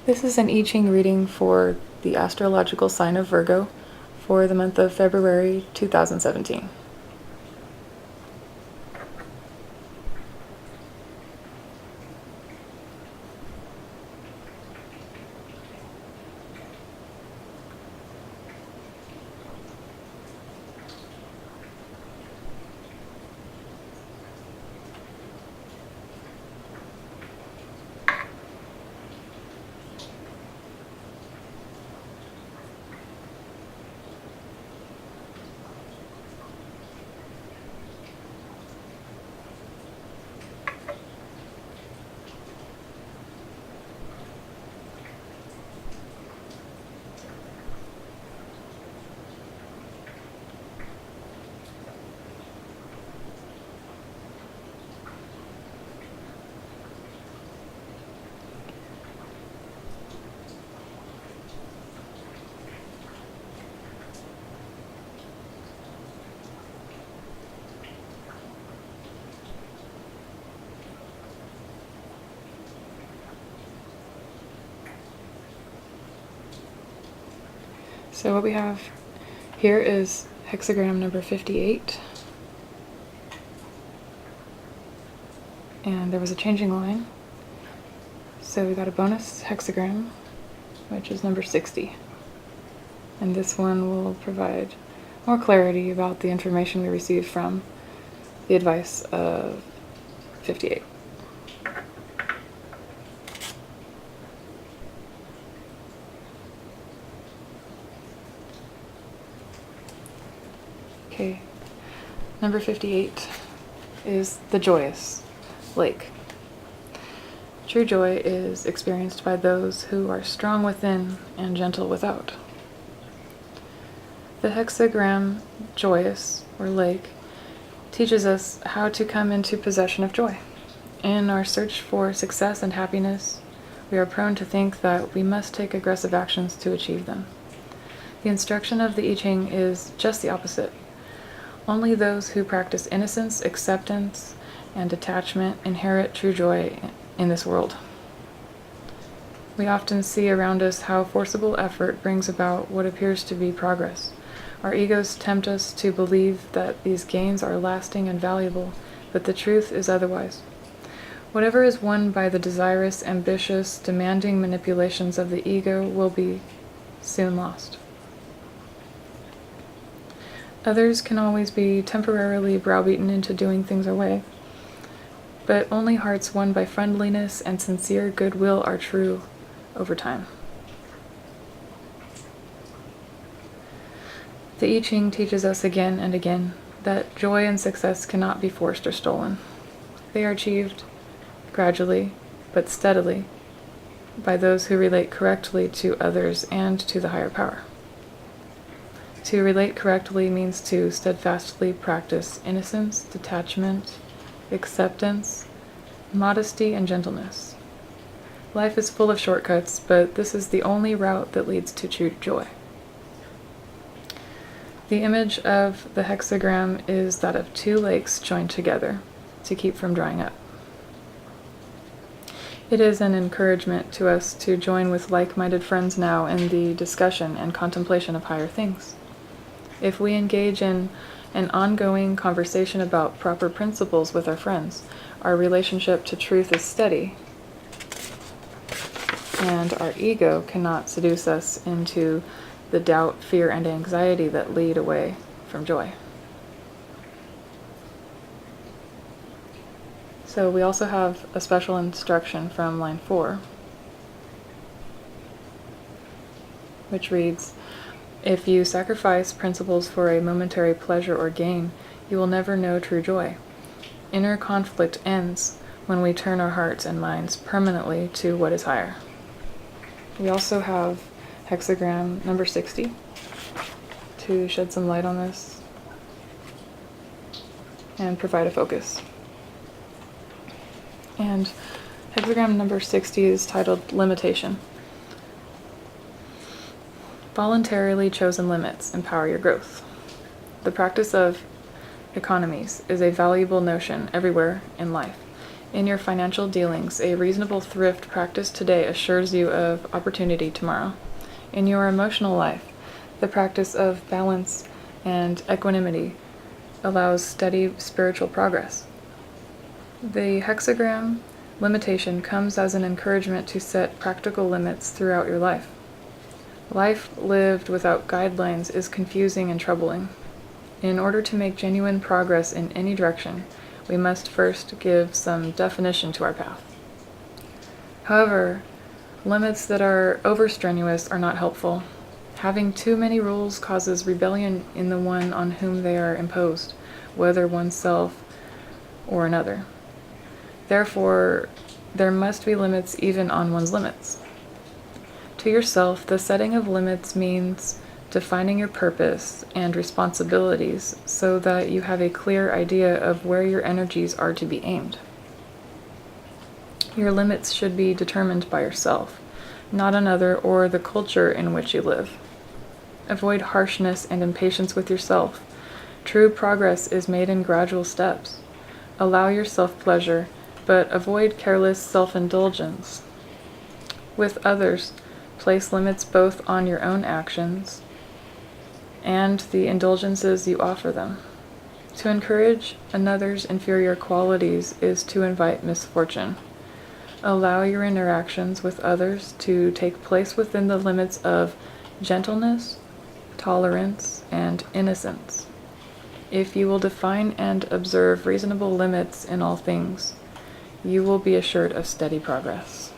This is an I Ching reading for the astrological sign of Virgo for the month of February 2017. So what we have here is hexagram number 58. And there was a changing line. So we got a bonus hexagram, which is number 60. And this one will provide more clarity about the information we received from the advice of 58. Okay, number 58 is the joyous lake. True joy is experienced by those who are strong within and gentle without. The hexagram joyous, or lake, teaches us how to come into possession of joy. In our search for success and happiness, we are prone to think that we must take aggressive actions to achieve them. The instruction of the I Ching is just the opposite. Only those who practice innocence, acceptance, and detachment inherit true joy in this world. We often see around us how forcible effort brings about what appears to be progress. Our egos tempt us to believe that these gains are lasting and valuable, but the truth is otherwise. Whatever is won by the desirous, ambitious, demanding manipulations of the ego will be soon lost. Others can always be temporarily browbeaten into doing things our way, but only hearts won by friendliness and sincere goodwill are true over time. The I Ching teaches us again and again that joy and success cannot be forced or stolen. They are achieved gradually, but steadily, by those who relate correctly to others and to the higher power. To relate correctly means to steadfastly practice innocence, detachment, acceptance, modesty, and gentleness. Life is full of shortcuts, but this is the only route that leads to true joy. The image of the hexagram is that of two lakes joined together to keep from drying up. It is an encouragement to us to join with like-minded friends now in the discussion and contemplation of higher things. If we engage in an ongoing conversation about proper principles with our friends, our relationship to truth is steady, and our ego cannot seduce us into the doubt, fear, and anxiety that lead away from joy. So we also have a special instruction from line 4, which reads, "If you sacrifice principles for a momentary pleasure or gain, you will never know true joy. Inner conflict ends when we turn our hearts and minds permanently to what is higher." We also have hexagram number 60 to shed some light on this and provide a focus. And hexagram number 60 is titled Limitation. Voluntarily chosen limits empower your growth. The practice of economies is a valuable notion everywhere in life. In your financial dealings, a reasonable thrift practice today assures you of opportunity tomorrow. In your emotional life, the practice of balance and equanimity allows steady spiritual progress. The hexagram limitation comes as an encouragement to set practical limits throughout your life. Life lived without guidelines is confusing and troubling. In order to make genuine progress in any direction, we must first give some definition to our path. However, limits that are overstrenuous are not helpful. Having too many rules causes rebellion in the one on whom they are imposed, whether oneself or another. Therefore, there must be limits even on one's limits. To yourself, the setting of limits means defining your purpose and responsibilities so that you have a clear idea of where your energies are to be aimed. Your limits should be determined by yourself, not another or the culture in which you live. Avoid harshness and impatience with yourself. True progress is made in gradual steps. Allow yourself pleasure, but avoid careless self-indulgence. With others, place limits both on your own actions and the indulgences you offer them. To encourage another's inferior qualities is to invite misfortune. Allow your interactions with others to take place within the limits of gentleness, tolerance, and innocence. If you will define and observe reasonable limits in all things, you will be assured of steady progress.